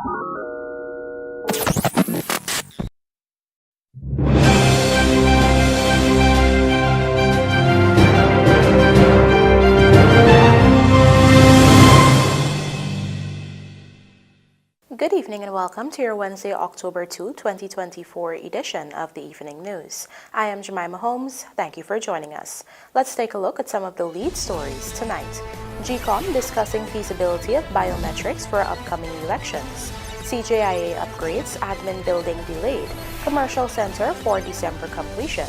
Good evening and welcome to your Wednesday, October 2, 2024 edition of the Evening News. I am Jemima Holmes. Thank you for joining us. Let's take a look at some of the lead stories tonight. GECOM discussing feasibility of biometrics for upcoming elections. CJIA upgrades, admin building delayed. Commercial center for December completion.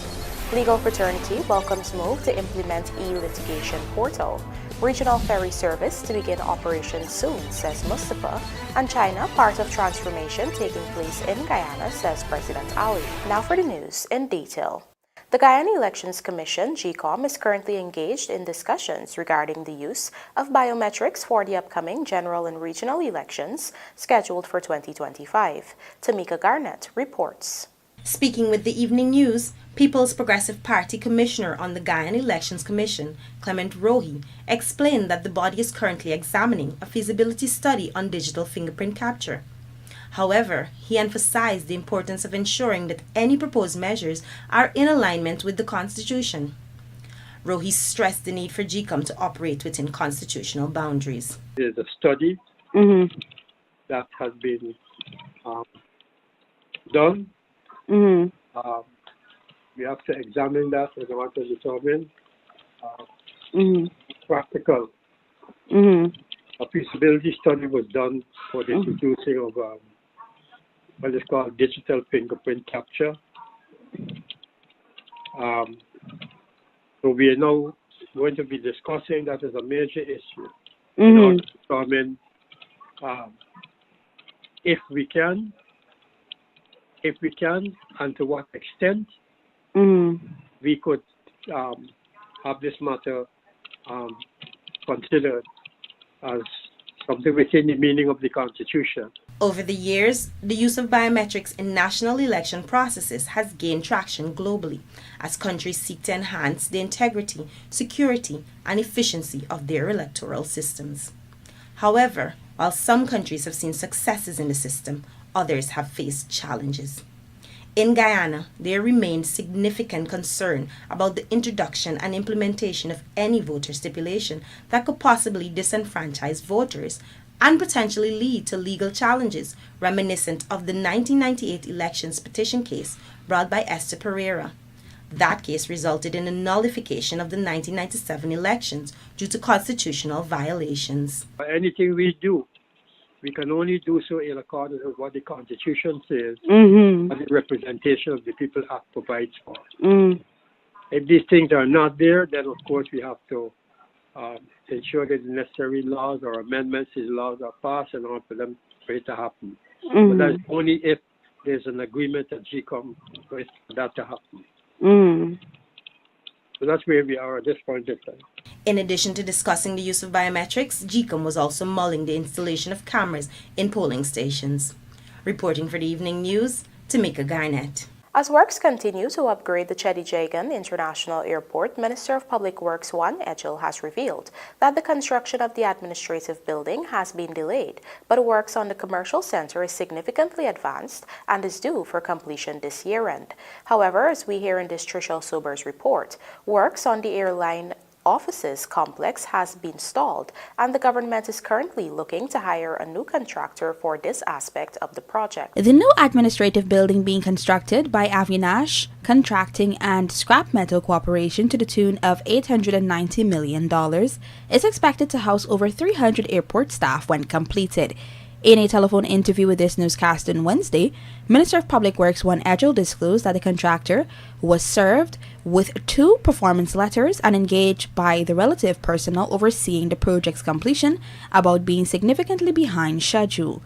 Legal Fraternity welcomes move to implement E-litigation portal. Regional ferry service to begin operations soon, says MUSTAPHA. And China, part of transformation taking place in Guyana, says President Ali. Now for the news in detail. The Guyana Elections Commission, GECOM, is currently engaged in discussions regarding the use of biometrics for the upcoming general and regional elections scheduled for 2025. Tamika Garnett reports. Speaking with the Evening News, People's Progressive Party Commissioner on the Guyana Elections Commission, Clement Rohi, explained that the body is currently examining a feasibility study on digital fingerprint capture. However, he emphasized the importance of ensuring that any proposed measures are in alignment with the Constitution. Rohi stressed the need for GECOM to operate within constitutional boundaries. There's a study that has been done. We have to examine that in order to determine practical. A feasibility study was done for the introducing of what is called digital fingerprint capture. So we are now going to be discussing that as a major issue in order to determine if we can, and to what extent we could have this matter considered as something within the meaning of the Constitution. Over the years, the use of biometrics in national election processes has gained traction globally as countries seek to enhance the integrity, security, and efficiency of their electoral systems. However, while some countries have seen successes in the system, others have faced challenges. In Guyana, there remained significant concern about the introduction and implementation of any voter stipulation that could possibly disenfranchise voters and potentially lead to legal challenges reminiscent of the 1998 elections petition case brought by Esther Pereira. That case resulted in a nullification of the 1997 elections due to constitutional violations. Anything we do, we can only do so in accordance with what the Constitution says and the representation of the People Act provides for. If these things are not there, then of course we have to ensure that the necessary laws or amendments to the laws are passed in order for it to happen. But that's only if there's an agreement at GECOM for that to happen. So that's where we are at this point in time. In addition to discussing the use of biometrics, GECOM was also mulling the installation of cameras in polling stations. Reporting for the Evening News, Tamika Garnett. As works continue to upgrade the Chedijegan International Airport, Minister of Public Works Juan Ejel has revealed that the construction of the administrative building has been delayed, but works on the commercial center is significantly advanced and is due for completion this year-end. However, as we hear in this Trishel Sober's report, works on the airline offices complex has been stalled, and the government is currently looking to hire a new contractor for this aspect of the project. The new administrative building being constructed by Avinash Contracting and Scrap Metal Corporation to the tune of $890 million is expected to house over 300 airport staff when completed. In a telephone interview with this newscast on Wednesday, Minister of Public Works Juan Ejel disclosed that the contractor was served with 2 performance letters and engaged by the relative personnel overseeing the project's completion about being significantly behind schedule.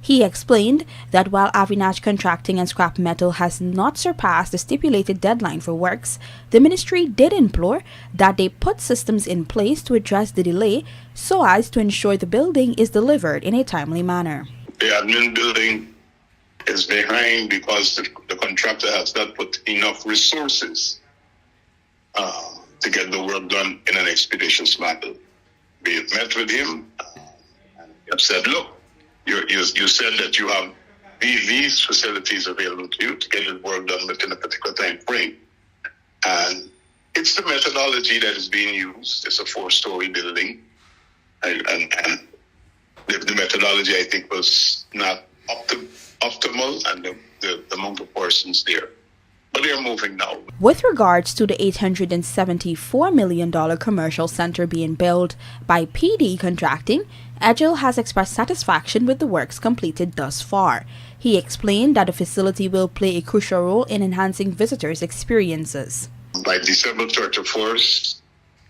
He explained that while Avinash Contracting and Scrap Metal has not surpassed the stipulated deadline for works, the ministry did implore that they put systems in place to address the delay so as to ensure the building is delivered in a timely manner. The admin building is behind because the contractor has not put enough resources to get the work done in an expeditious manner. We have met with him and have said, look, you said that you have these facilities available to you to get the work done within a particular time frame. And it's the methodology that is being used. It's a 4-story building. And the methodology, I think, was not optimal, and the amount of persons there. But they're moving now. With regards to the $874 million commercial center being built by PD Contracting, Edgell has expressed satisfaction with the works completed thus far. He explained that the facility will play a crucial role in enhancing visitors' experiences. By December 31st,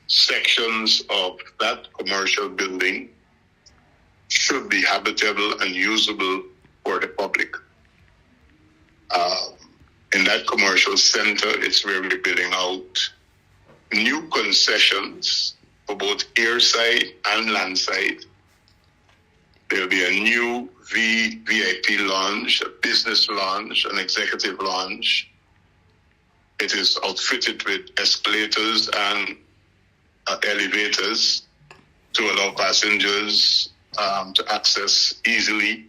sections of that commercial building should be habitable and usable for the public. In that commercial center, it's where we're building out new concessions for both airside and landside. There'll be a new VIP lounge, a business lounge, an executive lounge. It is outfitted with escalators and elevators to allow passengers to access easily,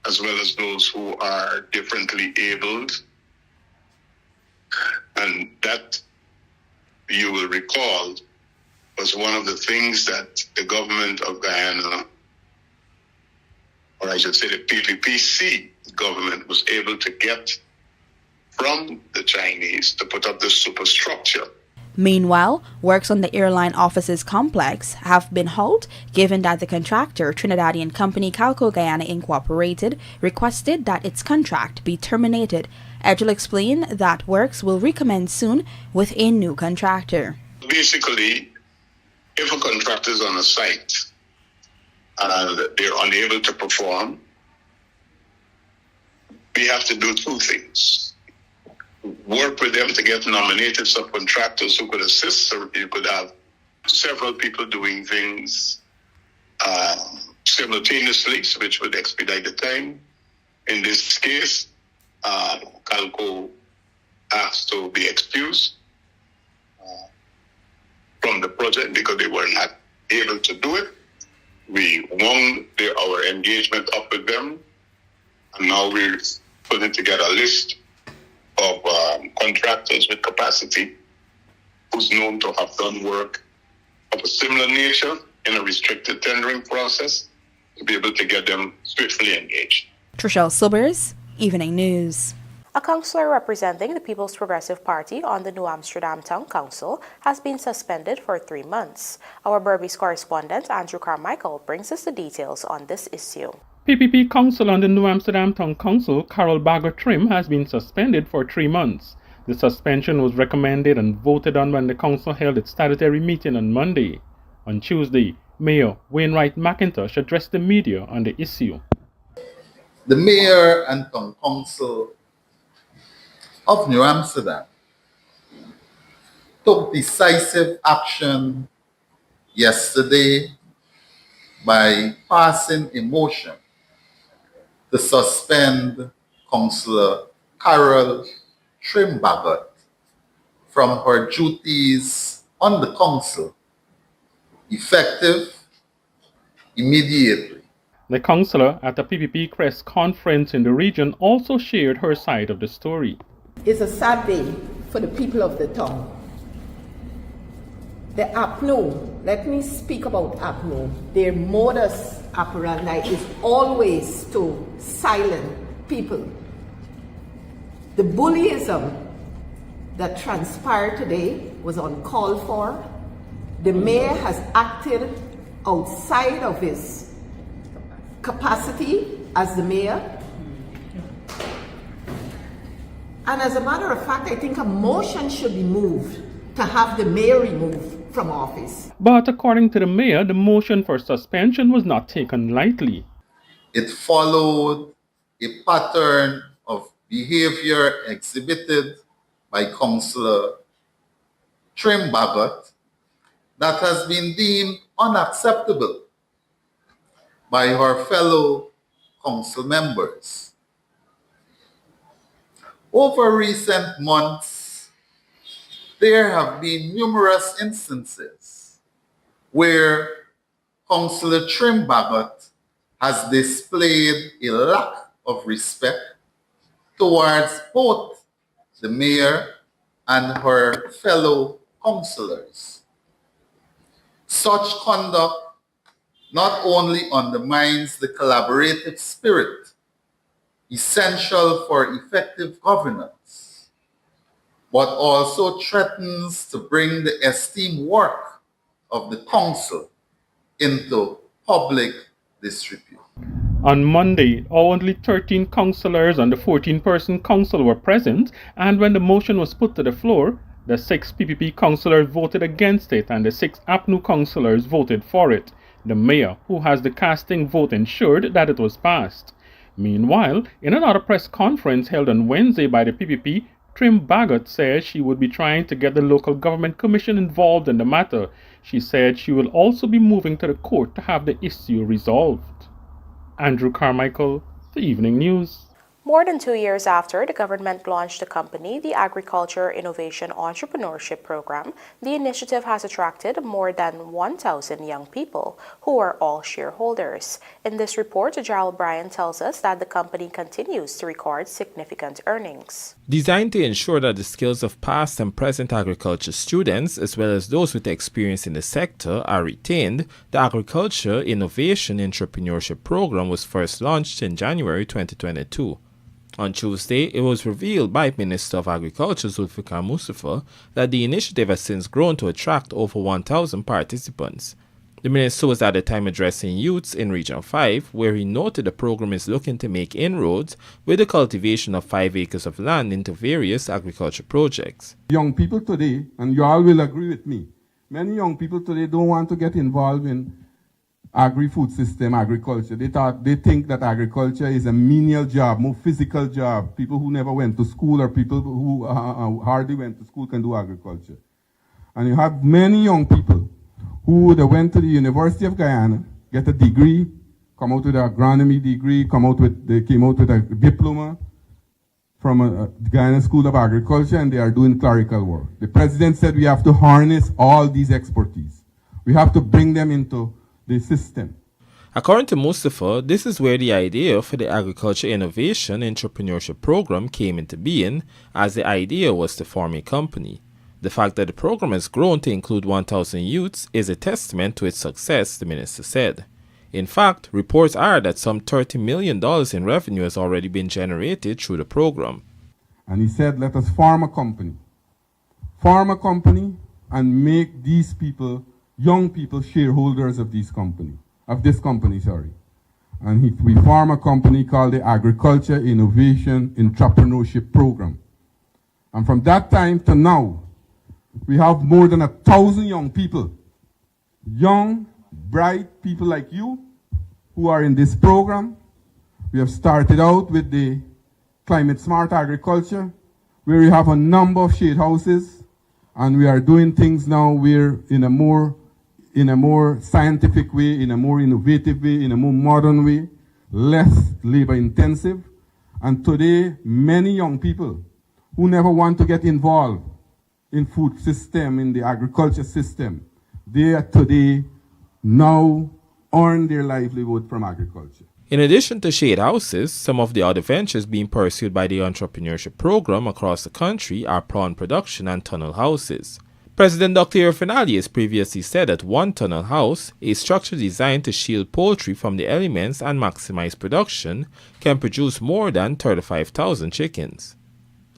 as well as those who are differently abled. And that, you will recall, was one of the things that the government of Guyana, or I should say the PPPC government, was able to get from the Chinese to put up the superstructure. Meanwhile, works on the airline offices complex have been halted, given that the contractor, Trinidadian company Calco Guyana Incorporated, requested that its contract be terminated. Edgell explained that works will recommence soon with a new contractor. Basically, if a contractor is on a site and they're unable to perform, we have to do two things. Work with them to get nominated subcontractors who could assist. So you could have several people doing things simultaneously, which would expedite the time. In this case, Calco asked to be excused from the project because they were not able to do it. We wound our engagement up with them, and now we're putting together a list of contractors with capacity who's known to have done work of a similar nature in a restricted tendering process to be able to get them swiftly engaged. Trishelle Silbers, Evening News. A councillor representing the People's Progressive Party on the New Amsterdam Town Council has been suspended for 3 months. Our Berbice correspondent Andrew Carmichael brings us the details on this issue. PPP councillor on the New Amsterdam Town Council, Carol Bagger-Trim, has been suspended for 3 months. The suspension was recommended and voted on when the council held its statutory meeting on Monday. On Tuesday, Mayor Wainwright McIntosh addressed the media on the issue. The Mayor and Town Council of New Amsterdam took decisive action yesterday by passing a motion to suspend Councillor Carol Trim-Baggott from her duties on the council, effective immediately. The councillor at a PPP press conference in the region also shared her side of the story. It's a sad day for the people of the town. The APNO, let me speak about APNO. Their modus operandi is always to silence people. The bullyism that transpired today was uncalled for. The mayor has acted outside of his capacity as the mayor. And as a matter of fact, I think a motion should be moved to have the mayor removed from office. But according to the mayor, the motion for suspension was not taken lightly. It followed a pattern of behavior exhibited by Councillor Trim-Baggott that has been deemed unacceptable by her fellow council members. Over recent months, there have been numerous instances where Councillor Trim-Baggott has displayed a lack of respect towards both the mayor and her fellow councillors. Such conduct not only undermines the collaborative spirit essential for effective governance, but also threatens to bring the esteemed work of the council into public disrepute. On Monday, only 13 councillors on the 14-person council were present, and when the motion was put to the floor, the 6 PPP councillors voted against it and the 6 APNU councillors voted for it. The mayor, who has the casting vote, ensured that it was passed. Meanwhile, in another press conference held on Wednesday by the PPP, Trim Bagot says she would be trying to get the local government commission involved in the matter. She said she will also be moving to the court to have the issue resolved. Andrew Carmichael, The Evening News. More than 2 years after the government launched the company, the Agriculture Innovation Entrepreneurship Program, the initiative has attracted more than 1,000 young people, who are all shareholders. In this report, Gerald Bryan tells us that the company continues to record significant earnings. Designed to ensure that the skills of past and present agriculture students, as well as those with experience in the sector, are retained, the Agriculture Innovation Entrepreneurship Program was first launched in January 2022. On Tuesday, it was revealed by Minister of Agriculture Zulfikar Mustafa that the initiative has since grown to attract over 1,000 participants. The minister was at the time addressing youths in Region 5, where he noted the program is looking to make inroads with the cultivation of 5 acres of land into various agriculture projects. Young people today, and you all will agree with me, many young people today don't want to get involved in agri-food system, agriculture. They think that agriculture is a menial job, more physical job. People who never went to school or people who hardly went to school can do agriculture. And you have many young people who they went to the University of Guyana, get a degree, come out with an agronomy degree, they came out with a diploma from a Guyana School of Agriculture, and they are doing clerical work. The president said we have to harness all these expertise. We have to bring them into the system. According to Mustafa, this is where the idea for the Agriculture Innovation Entrepreneurship Program came into being, as the idea was to form a company. The fact that the program has grown to include 1,000 youths is a testament to its success, the minister said. In fact, reports are that some $30 million in revenue has already been generated through the program. And he said, let us form a company. Form a company and make these people, young people, shareholders of this company. And we form a company called the Agriculture Innovation Entrepreneurship Program. And from that time to now, we have more than 1,000 young people, young, bright people like you who are in this program. We have started out with the climate smart agriculture, where we have a number of shade houses, and we are doing things now where in a more scientific way, in a more innovative way, in a more modern way, less labor intensive. And today, many young people who never want to get involved in food system, in the agriculture system, they are today now earn their livelihood from agriculture. In addition to shade houses, some of the other ventures being pursued by the entrepreneurship program across the country are prawn production and tunnel houses. President Dr. Irfan Ali has previously said that one tunnel house, a structure designed to shield poultry from the elements and maximize production, can produce more than 35,000 chickens.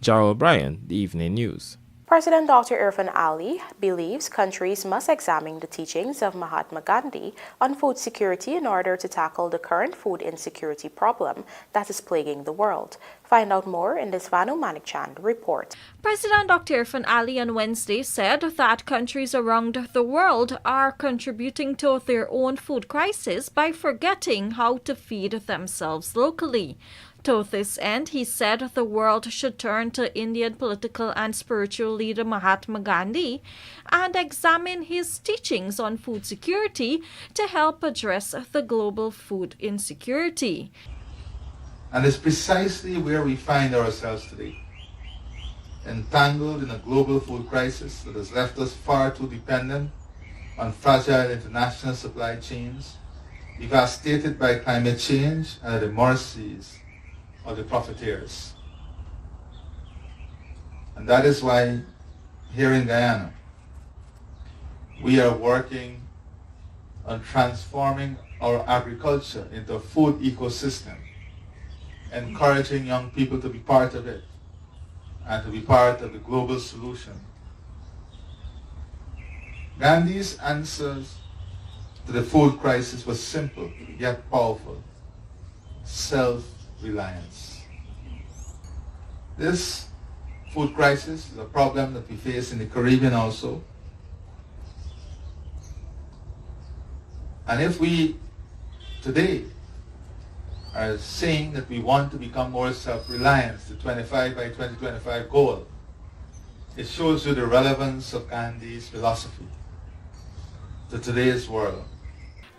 Gerald Bryan, The Evening News. President Dr. Irfan Ali believes countries must examine the teachings of Mahatma Gandhi on food security in order to tackle the current food insecurity problem that is plaguing the world. Find out more in this Vanu Manikchand report. President Dr. Irfan Ali on Wednesday said that countries around the world are contributing to their own food crisis by forgetting how to feed themselves locally. To this end, he said the world should turn to Indian political and spiritual leader Mahatma Gandhi and examine his teachings on food security to help address the global food insecurity. And it's precisely where we find ourselves today, entangled in a global food crisis that has left us far too dependent on fragile international supply chains, devastated by climate change and at the mercies of the profiteers. And that is why here in Guyana, we are working on transforming our agriculture into a food ecosystem, encouraging young people to be part of it and to be part of the global solution. Gandhi's answers to the food crisis was simple yet powerful: self-reliance. This food crisis is a problem that we face in the Caribbean also. And if we today are saying that we want to become more self-reliant, the 25 by 2025 goal, it shows you the relevance of Gandhi's philosophy to today's world.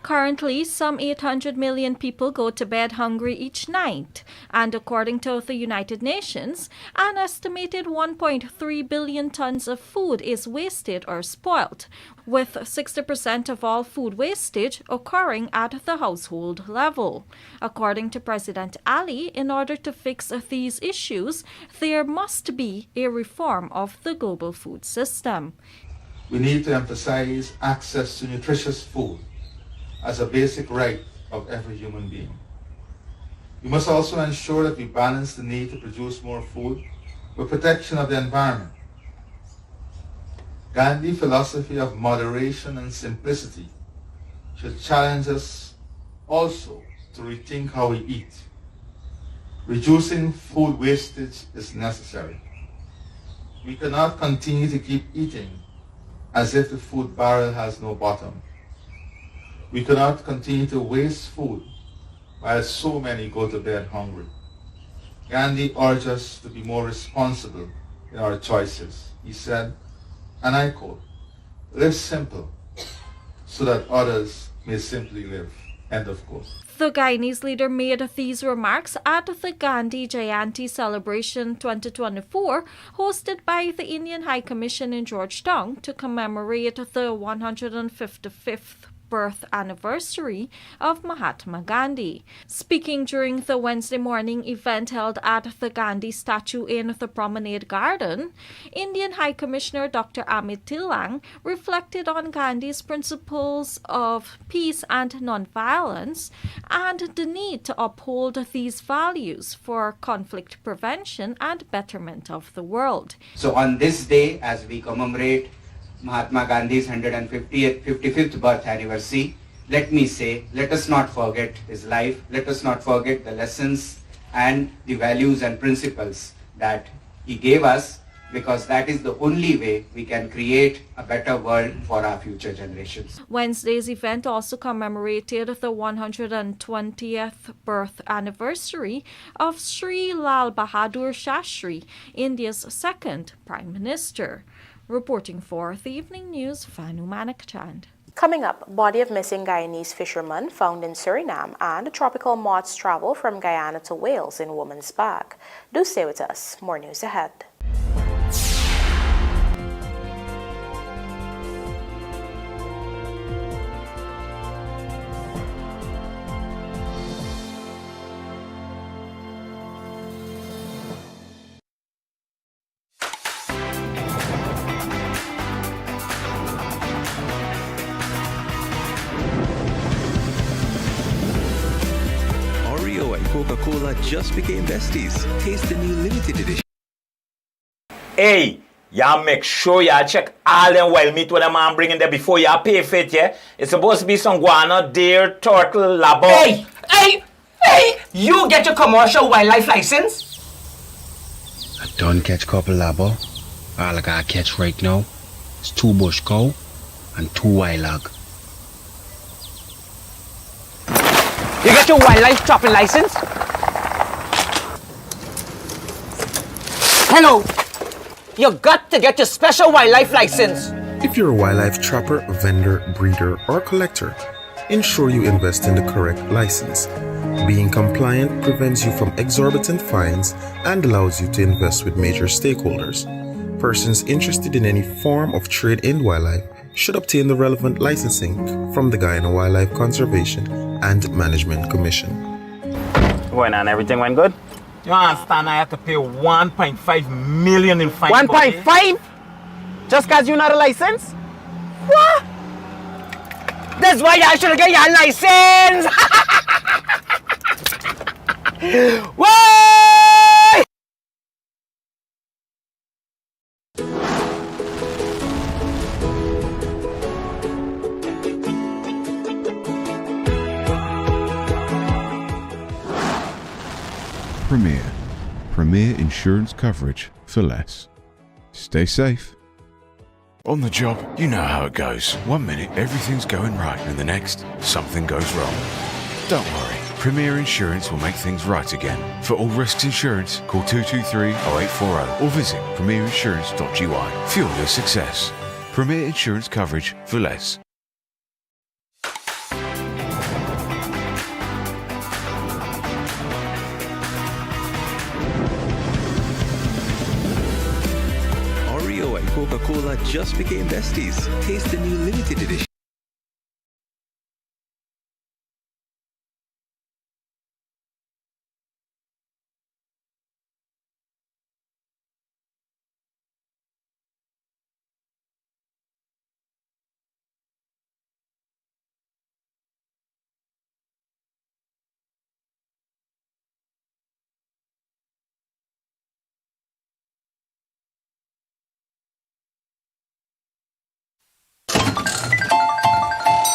Currently, some 800 million people go to bed hungry each night, and according to the United Nations, an estimated 1.3 billion tons of food is wasted or spoilt, with 60% of all food wastage occurring at the household level. According to President Ali, in order to fix these issues, there must be a reform of the global food system. We need to emphasize access to nutritious food as a basic right of every human being. We must also ensure that we balance the need to produce more food with protection of the environment. Gandhi's philosophy of moderation and simplicity should challenge us also to rethink how we eat. Reducing food wastage is necessary. We cannot continue to keep eating as if the food barrel has no bottom. We cannot continue to waste food while so many go to bed hungry. Gandhi urged us to be more responsible in our choices. He said, and I quote, "Live simple so that others may simply live." End of quote. The Guyanese leader made these remarks at the Gandhi Jayanti Celebration 2024, hosted by the Indian High Commission in Georgetown to commemorate the 155th birth anniversary of Mahatma Gandhi. Speaking during the Wednesday morning event held at the Gandhi statue in the Promenade Garden, Indian High Commissioner Dr. Amit Tillang reflected on Gandhi's principles of peace and nonviolence and the need to uphold these values for conflict prevention and betterment of the world. So on this day, as we commemorate Mahatma Gandhi's 155th birth anniversary, let me say, let us not forget his life, let us not forget the lessons and the values and principles that he gave us, because that is the only way we can create a better world for our future generations. Wednesday's event also commemorated the 120th birth anniversary of Sri Lal Bahadur Shastri, India's second Prime Minister. Reporting for the Evening News, Fanu Manakchand. Coming up, body of missing Guyanese fisherman found in Suriname and tropical moths travel from Guyana to Wales in woman's bag. Do stay with us. More news ahead. Coca-Cola just became besties. Taste the new limited edition. Hey, y'all make sure y'all check all them wild meat when the man bringing there before y'all pay for it, yeah? It's supposed to be some guano, deer, turtle, labo. Hey! You get your commercial wildlife license? I don't catch couple labo. All I gotta catch right now is 2 bush cow and 2 wild hog. You got your wildlife trapping license? Hello! You got to get your special wildlife license. If you're a wildlife trapper, vendor, breeder, or collector, ensure you invest in the correct license. Being compliant prevents you from exorbitant fines and allows you to invest with major stakeholders. Persons interested in any form of trade in wildlife should obtain the relevant licensing from the Guyana Wildlife Conservation and Management Commission. When and everything went good? You understand I have to pay 1.5 million in fine. 1.5? Just cause you're not a license? What? That's why I should get your license! Why? Premier insurance coverage for less. Stay safe. On the job, you know how it goes. 1 minute, everything's going right, and the next, something goes wrong. Don't worry, Premier Insurance will make things right again. For all risks insurance, call 223-0840 or visit premierinsurance.gy. Fuel your success. Premier Insurance coverage for less. Oreo and Coca-Cola just became besties. Taste the new limited edition.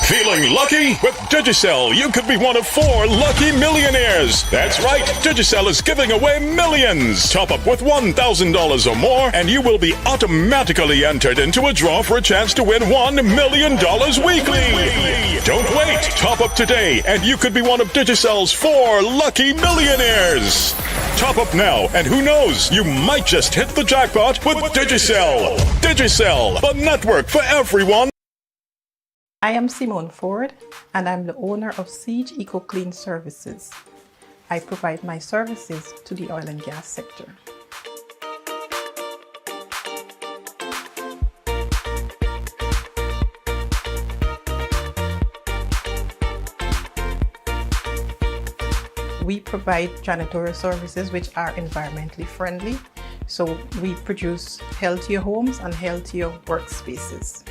Feeling lucky? With Digicel, you could be one of 4 lucky millionaires. That's right, Digicel is giving away millions. Top up with $1,000 or more, and you will be automatically entered into a draw for a chance to win $1 million weekly. Don't wait. Top up today, and you could be one of Digicel's 4 lucky millionaires. Top up now, and who knows, you might just hit the jackpot with Digicel. Digicel, the network for everyone. I am Simone Ford, and I'm the owner of Siege Eco Clean Services. I provide my services to the oil and gas sector. We provide janitorial services which are environmentally friendly. So we produce healthier homes and healthier workspaces.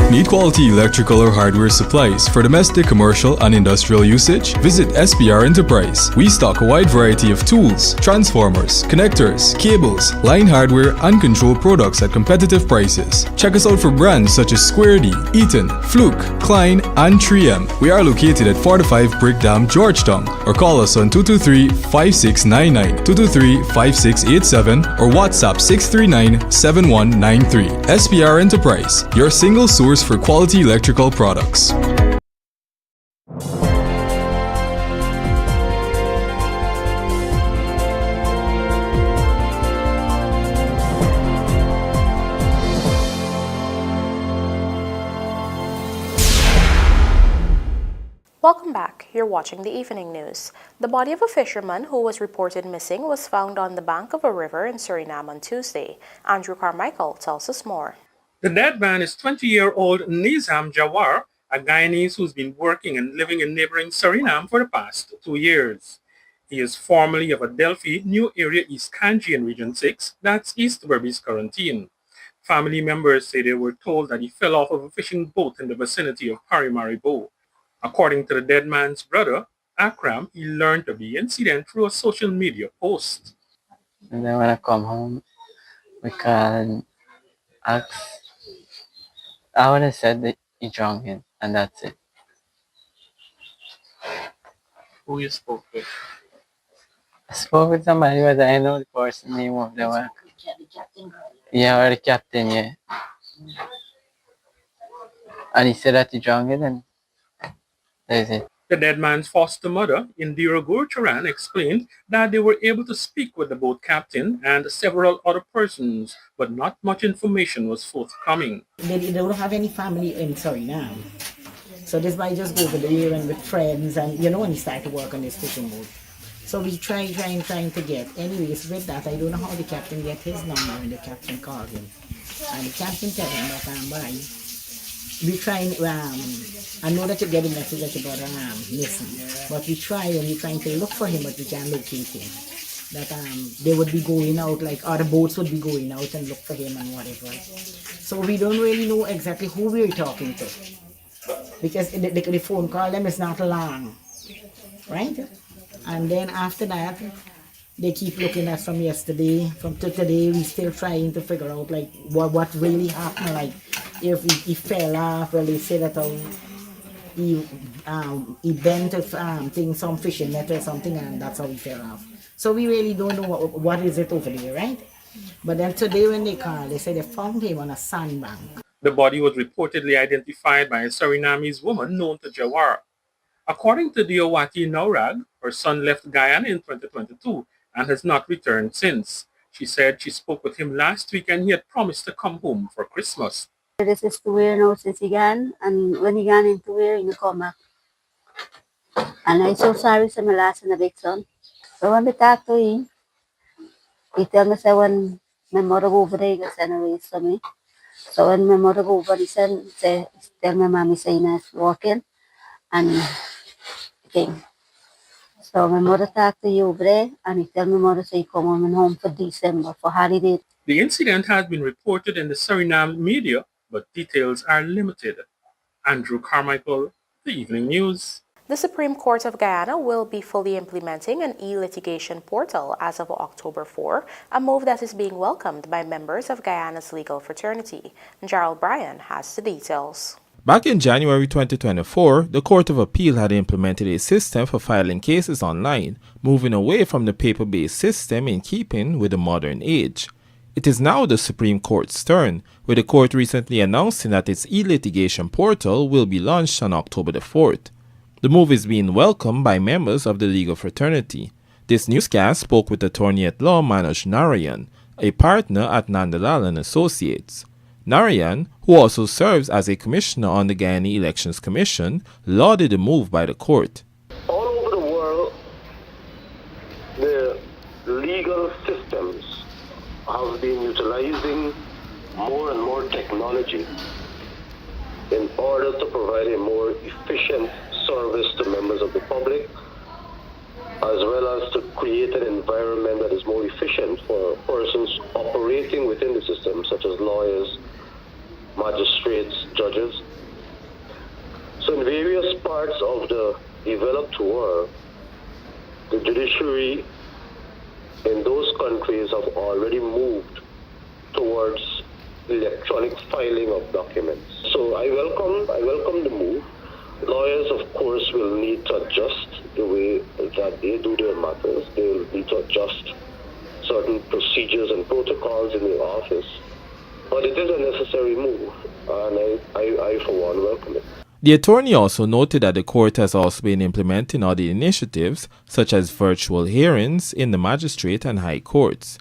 Need quality electrical or hardware supplies for domestic, commercial, and industrial usage? Visit SPR Enterprise. We stock a wide variety of tools, transformers, connectors, cables, line hardware, and control products at competitive prices. Check us out for brands such as Square D, Eaton, Fluke, Klein, and 3M. We are located at 45 Brick Dam, Georgetown, or call us on 223-5699, 223-5687, or WhatsApp 639-7193. SPR Enterprise, your single source for quality electrical products. Welcome back. You're watching the evening news. The body of a fisherman who was reported missing was found on the bank of a river in Suriname on Tuesday. Andrew Carmichael tells us more. The dead man is 20-year-old Nizam Jawar, a Guyanese who's been working and living in neighboring Suriname for the past 2 years. He is formerly of Adelphi, New Area East Kanji in Region 6, that's East Berbice quarantine. Family members say they were told that he fell off of a fishing boat in the vicinity of Parimaribo. According to the dead man's brother, Akram, he learned of the incident through a social media post. And then when I come home, we can ask. I would have said that he drowned him, and that's it. Who you spoke with? I spoke with somebody, but I know the person name of the work. Yeah, or the captain, yeah. And he said that he drowned it, and that's it. The dead man's foster mother, Indira Gurcharan, explained that they were able to speak with the boat captain and several other persons, but not much information was forthcoming. They don't have any family in Suriname. So this might just go over there and with friends and, when he started to work on his fishing boat. So we trying to get. Anyways, with that, I don't know how the captain get his number and the captain called him. And the captain tell him that bye. We trying, I know that you get a message that your brother missing. But we trying to look for him, but we can't locate him. That they would be going out, like other boats would be going out and look for him and whatever. So we don't really know exactly who we're talking to. Because the phone call them is not long. Right? And then after that, they keep looking at from yesterday, from to today, we still trying to figure out like what really happened. Like if he fell off, well they say that he bent some fishing net or something, and that's how he fell off. So we really don't know what is it over there, right? But then today when they called, they said they found him on a sandbank. The body was reportedly identified by a Surinamese woman known to Jawara. According to Diowati Naurag, her son left Guyana in 2022 and has not returned since. She said she spoke with him last week and he had promised to come home for Christmas. This is 2 years now since he gone, and when he gone in 2 years, he come back. And I'm so sorry for my last and a big son. So when we talk to him, he tell me say when my mother go over there, he send a raise for me. So when my mother go over, he tell my mommy say he's working and thing. So my mother talk to you over there and he tell my mother say he come home for December for holiday. The incident has been reported in the Suriname media, but details are limited. Andrew Carmichael, The Evening News. The Supreme Court of Guyana will be fully implementing an e-litigation portal as of October 4, a move that is being welcomed by members of Guyana's legal fraternity. Gerald Bryan has the details. Back in January 2024, the Court of Appeal had implemented a system for filing cases online, moving away from the paper-based system in keeping with the modern age. It is now the Supreme Court's turn, with the court recently announcing that its e-litigation portal will be launched on October the 4th. The move is being welcomed by members of the legal fraternity. This newscast spoke with attorney at law Manoj Narayan, a partner at Nandalal & Associates. Narayan, who also serves as a commissioner on the Guyana Elections Commission, lauded the move by the court. All over the world, the legal systems have been utilizing more and more technology in order to provide a more efficient service to members of the public, as well as to create an environment that is more efficient for persons operating within the system, such as lawyers, magistrates, judges. So in various parts of the developed world, the judiciary in those countries have already moved towards electronic filing of documents. So I welcome the move. Lawyers, of course, will need to adjust the way that they do their matters. They will need to adjust certain procedures and protocols in the office. But it is a necessary move, and I for one, welcome it. The attorney also noted that the court has also been implementing other initiatives, such as virtual hearings in the magistrate and high courts.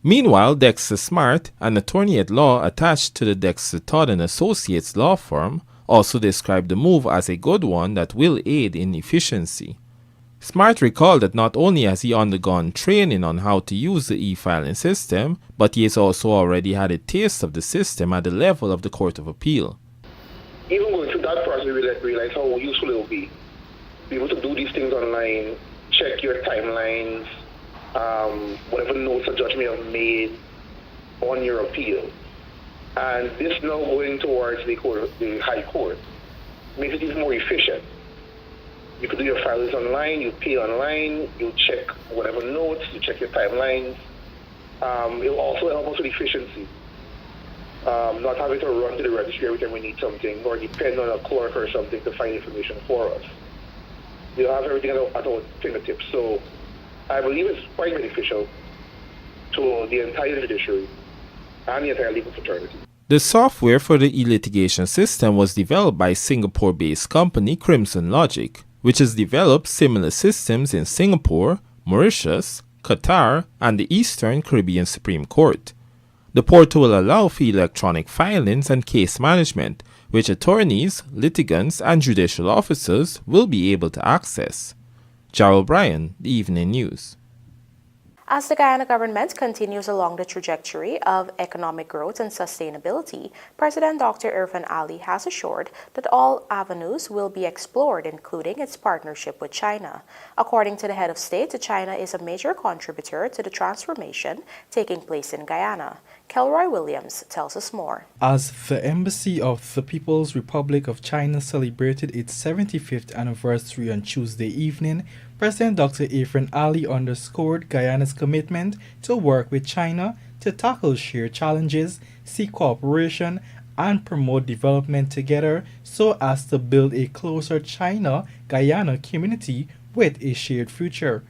Meanwhile, Dexter Smart, an attorney at law attached to the Dexter Todd & Associates law firm, also described the move as a good one that will aid in efficiency. Smart recalled that not only has he undergone training on how to use the e-filing system, but he has also already had a taste of the system at the level of the Court of Appeal. Even going through that process, we realize how useful it will be able to do these things online, check your timelines, whatever notes a judge may have made on your appeal. And this now going towards the High Court makes it even more efficient. You can do your filings online, you pay online, you check whatever notes, you check your timelines. It will also help us with efficiency. Not having to run to the registry every time we need something or depend on a clerk or something to find information for us. You'll have everything at our fingertips. So I believe it's quite beneficial to the entire judiciary and the entire legal fraternity. The software for the e-litigation system was developed by Singapore-based company Crimson Logic, which has developed similar systems in Singapore, Mauritius, Qatar, and the Eastern Caribbean Supreme Court. The portal will allow for electronic filings and case management, which attorneys, litigants, and judicial officers will be able to access. Jarrell Bryan, The Evening News. As the Guyana government continues along the trajectory of economic growth and sustainability, President Dr. Irfaan Ali has assured that all avenues will be explored, including its partnership with China. According to the head of state, China is a major contributor to the transformation taking place in Guyana. Kelroy Williams tells us more. As the Embassy of the People's Republic of China celebrated its 75th anniversary on Tuesday evening, President Dr. Irfaan Ali underscored Guyana's commitment to work with China to tackle shared challenges, seek cooperation, and promote development together so as to build a closer China-Guyana community with a shared future.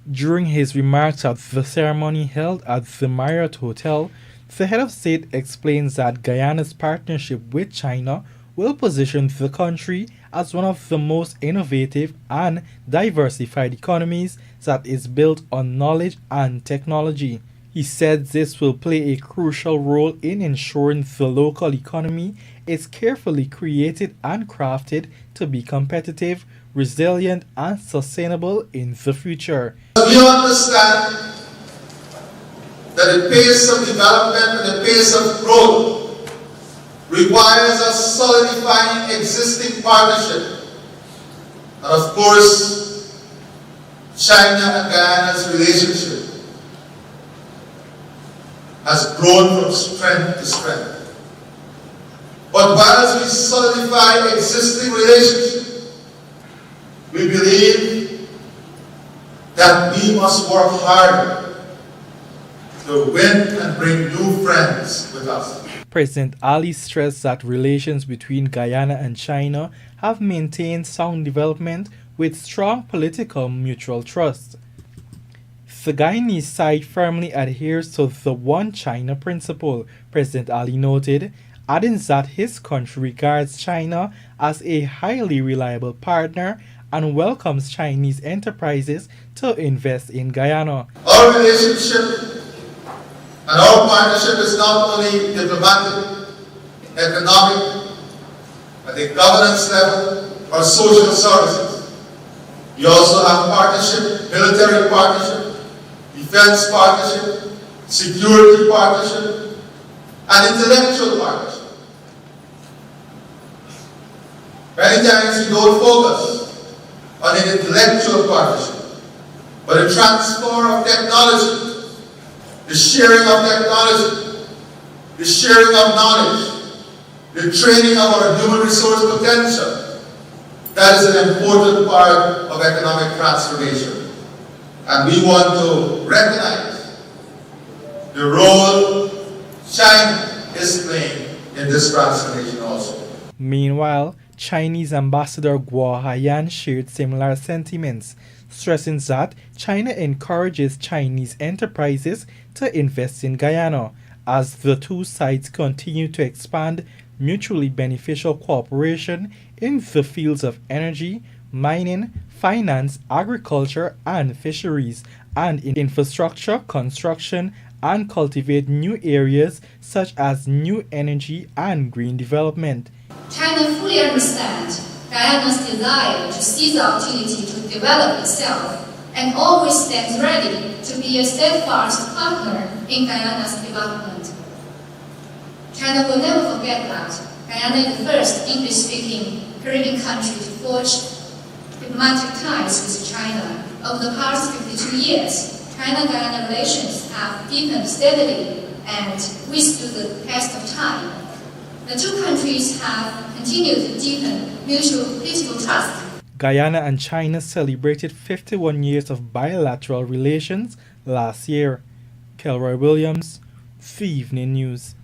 During his remarks at the ceremony held at the Marriott Hotel, the head of state explains that Guyana's partnership with China will position the country as one of the most innovative and diversified economies that is built on knowledge and technology. He said this will play a crucial role in ensuring the local economy is carefully created and crafted to be competitive, resilient, and sustainable in the future. We understand that the pace of development and the pace of growth requires us solidifying existing partnership. And of course, China and Guyana's relationship has grown from strength to strength. But whilst we solidify existing relationship, we believe that we must work harder to win and bring new friends with us. President Ali stressed that relations between Guyana and China have maintained sound development with strong political mutual trust. The Guyanese side firmly adheres to the One China principle, President Ali noted, adding that his country regards China as a highly reliable partner and welcomes Chinese enterprises to invest in Guyana. Our relationship and our partnership is not only diplomatic, economic, at the governance level, or social services. We also have partnership, military partnership, defense partnership, security partnership, and intellectual partnership. Many times we don't focus on an intellectual partnership, but a transfer of technology, the sharing of technology, the sharing of knowledge, the training of our human resource potential. That is an important part of economic transformation. And we want to recognize the role China is playing in this transformation also. Meanwhile, Chinese Ambassador Guo Haiyan shared similar sentiments, stressing that China encourages Chinese enterprises to invest in Guyana as the two sides continue to expand mutually beneficial cooperation in the fields of energy, mining, finance, agriculture, and fisheries, and in infrastructure, construction, and cultivate new areas such as new energy and green development. China fully understands Guyana's desire to seize the opportunity to develop itself and always stands ready to be a steadfast partner in Guyana's development. China will never forget that Guyana is the first English-speaking Caribbean country to forge diplomatic ties with China. Over the past 52 years, China-Guyana relations have deepened steadily and withstood the test of time. The two countries have continued to deepen mutual political trust. Guyana and China celebrated 51 years of bilateral relations last year. Kelroy Williams, The Evening News.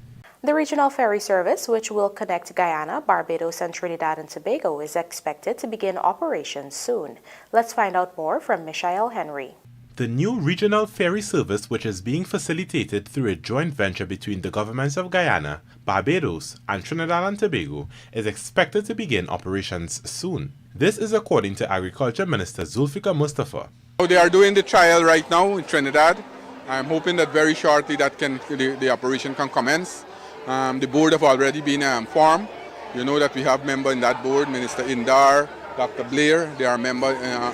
The regional ferry service, which will connect Guyana, Barbados, and Trinidad and Tobago, is expected to begin operations soon. Let's find out more from Michael Henry. The new regional ferry service, which is being facilitated through a joint venture between the governments of Guyana, Barbados, and Trinidad and Tobago, is expected to begin operations soon. This is according to Agriculture Minister Zulfikar Mustafa. They are doing the trial right now in Trinidad. I'm hoping that very shortly the operation can commence. The board have already been formed. You know that we have member in that board, Minister Indar, Dr. Blair, they are a member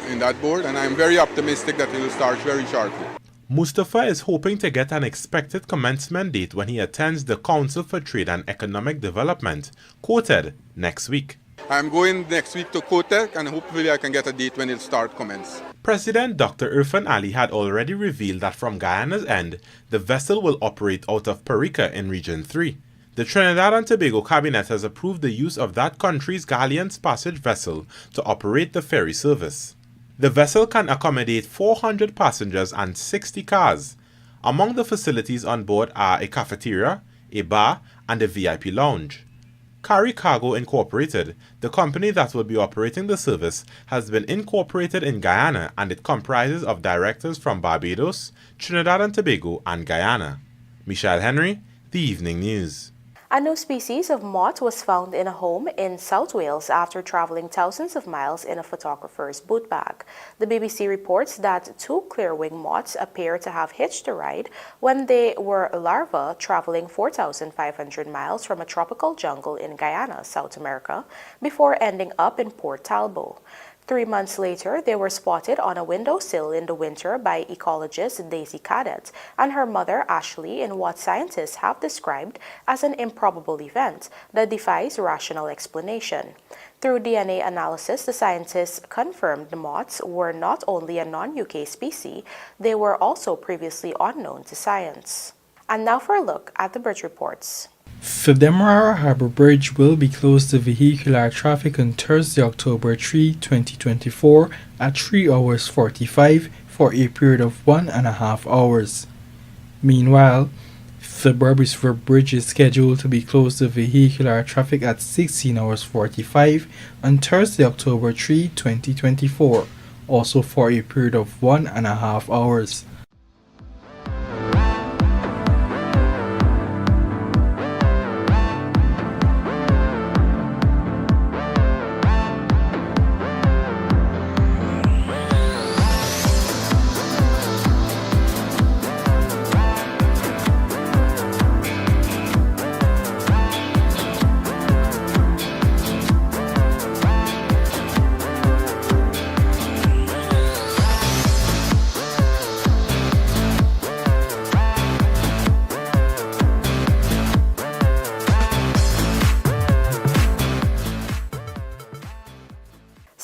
in that board, and I'm very optimistic that it will start very shortly. MUSTAPHA is hoping to get an expected commencement date when he attends the Council for Trade and Economic Development, quoted, next week. I'm going next week to Kotek, and hopefully I can get a date when it'll start commence. President Dr. Irfan Ali had already revealed that from Guyana's end, the vessel will operate out of Perica in Region 3. The Trinidad and Tobago Cabinet has approved the use of that country's Galleon's Passage vessel to operate the ferry service. The vessel can accommodate 400 passengers and 60 cars. Among the facilities on board are a cafeteria, a bar, and a VIP lounge. Carry Cargo Incorporated, the company that will be operating the service, has been incorporated in Guyana, and it comprises of directors from Barbados, Trinidad and Tobago, and Guyana. Michelle Henry, The Evening News. A new species of moth was found in a home in South Wales after traveling thousands of miles in a photographer's boot bag. The BBC reports that 2 clearwing moths appear to have hitched a ride when they were larvae traveling 4,500 miles from a tropical jungle in Guyana, South America, before ending up in Port Talbot. 3 months later, they were spotted on a windowsill in the winter by ecologist Daisy Cadet and her mother Ashley in what scientists have described as an improbable event that defies rational explanation. Through DNA analysis, the scientists confirmed the moths were not only a non-UK species, they were also previously unknown to science. And now for a look at the bridge reports. The Demerara Harbour Bridge will be closed to vehicular traffic on Thursday, October 3, 2024 at 3 hours 45 for a period of 1.5 hours. Meanwhile, the Berbice River Bridge is scheduled to be closed to vehicular traffic at 16 hours 45 on Thursday, October 3, 2024, also for a period of 1.5 hours.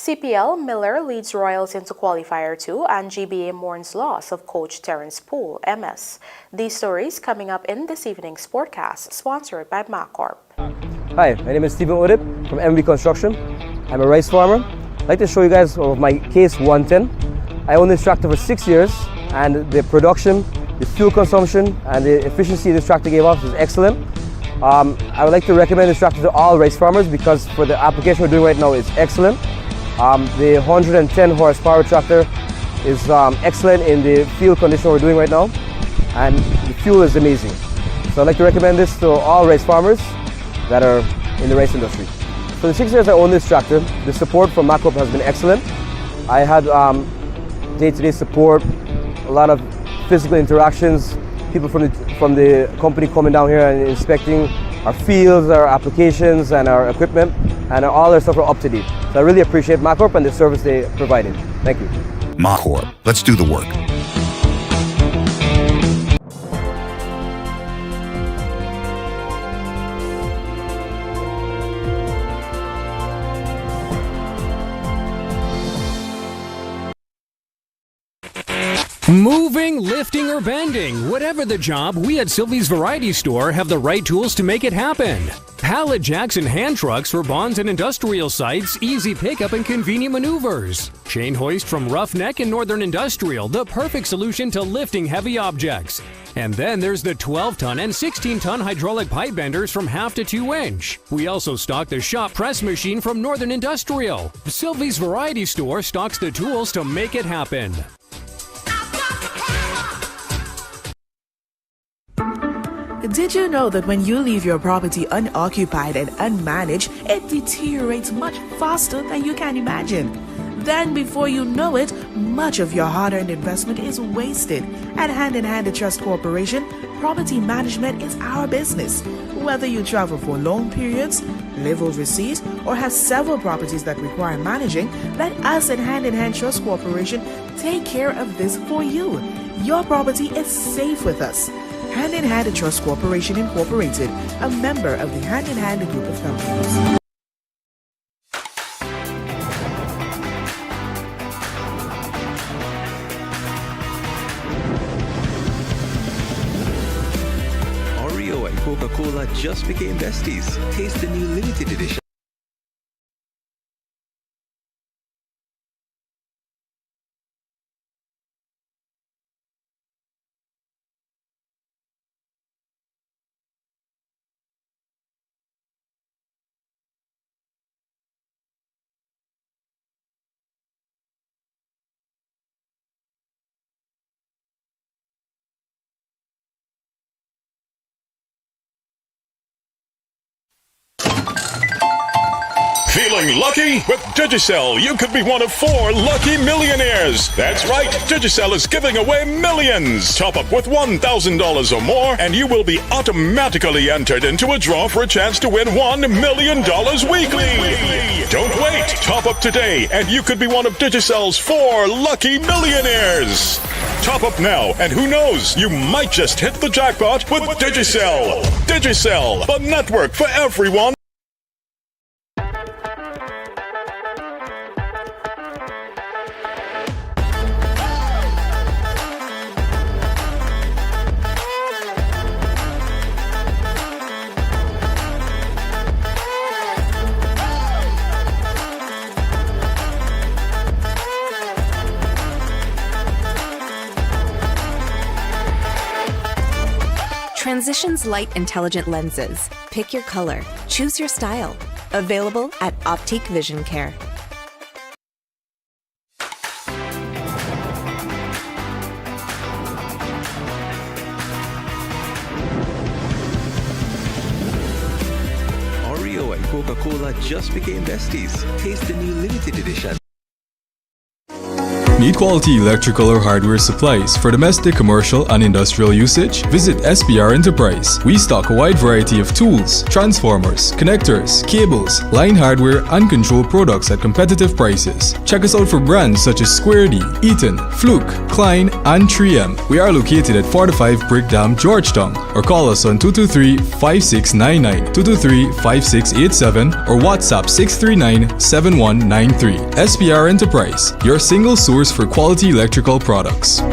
CPL Miller leads Royals into Qualifier 2 and GBA mourns loss of coach Terence Poole, MS. These stories coming up in this evening's Sportcast, sponsored by MacCorp. Hi, my name is Stephen Odip from MV Construction. I'm a rice farmer. I'd like to show you guys my Case 110. I own this tractor for 6 years, and the production, the fuel consumption, and the efficiency this tractor gave off is excellent. I would like to recommend this tractor to all rice farmers because for the application we're doing right now, it's excellent. The 110 horsepower tractor is excellent in the field condition we're doing right now, and the fuel is amazing. So I'd like to recommend this to all rice farmers that are in the rice industry. For the 6 years I own this tractor, the support from MacCorp has been excellent. I had day-to-day support, a lot of physical interactions, people from the company coming down here and inspecting our fields, our applications, and our equipment, and all their stuff are up to date. So I really appreciate MacCorp and the service they provided. Thank you. MacCorp, let's do the work. Moving, lifting, or bending, whatever the job, we at Sylvie's Variety Store have the right tools to make it happen. Pallet jacks and hand trucks for bonds and industrial sites, easy pickup and convenient maneuvers. Chain hoist from Roughneck and Northern Industrial, the perfect solution to lifting heavy objects. And then there's the 12-ton and 16-ton hydraulic pipe benders from 1/2 to 2 inch. We also stock the shop press machine from Northern Industrial. Sylvie's Variety Store stocks the tools to make it happen. Did you know that when you leave your property unoccupied and unmanaged, it deteriorates much faster than you can imagine? Then before you know it, much of your hard-earned investment is wasted. At Hand in Hand Trust Corporation, property management is our business. Whether you travel for long periods, live overseas, or have several properties that require managing, let us at Hand in Hand Trust Corporation take care of this for you. Your property is safe with us. Hand in Hand Trust Corporation Incorporated, a member of the Hand in Hand Group of Companies. Oreo and Coca-Cola just became besties. Taste the new limited edition. Feeling lucky? With Digicel, you could be one of 4 lucky millionaires. That's right, Digicel is giving away millions. Top up with $1,000 or more, and you will be automatically entered into a draw for a chance to win $1 million weekly. Don't wait. Top up today, and you could be one of Digicel's 4 lucky millionaires. Top up now, and who knows, you might just hit the jackpot with Digicel. Digicel, the network for everyone. Transitions Light Intelligent Lenses. Pick your color. Choose your style. Available at Optique Vision Care. Oreo and Coca-Cola just became besties. Taste the new limited edition. Need quality electrical or hardware supplies for domestic, commercial, and industrial usage? Visit SPR Enterprise. We stock a wide variety of tools, transformers, connectors, cables, line hardware, and control products at competitive prices. Check us out for brands such as Square D, Eaton, Fluke, Klein, and 3M. We are located at 45 Brick Dam, Georgetown, or call us on 223-5699, 223-5687, or WhatsApp 639-7193. SPR Enterprise, your single source for quality electrical products.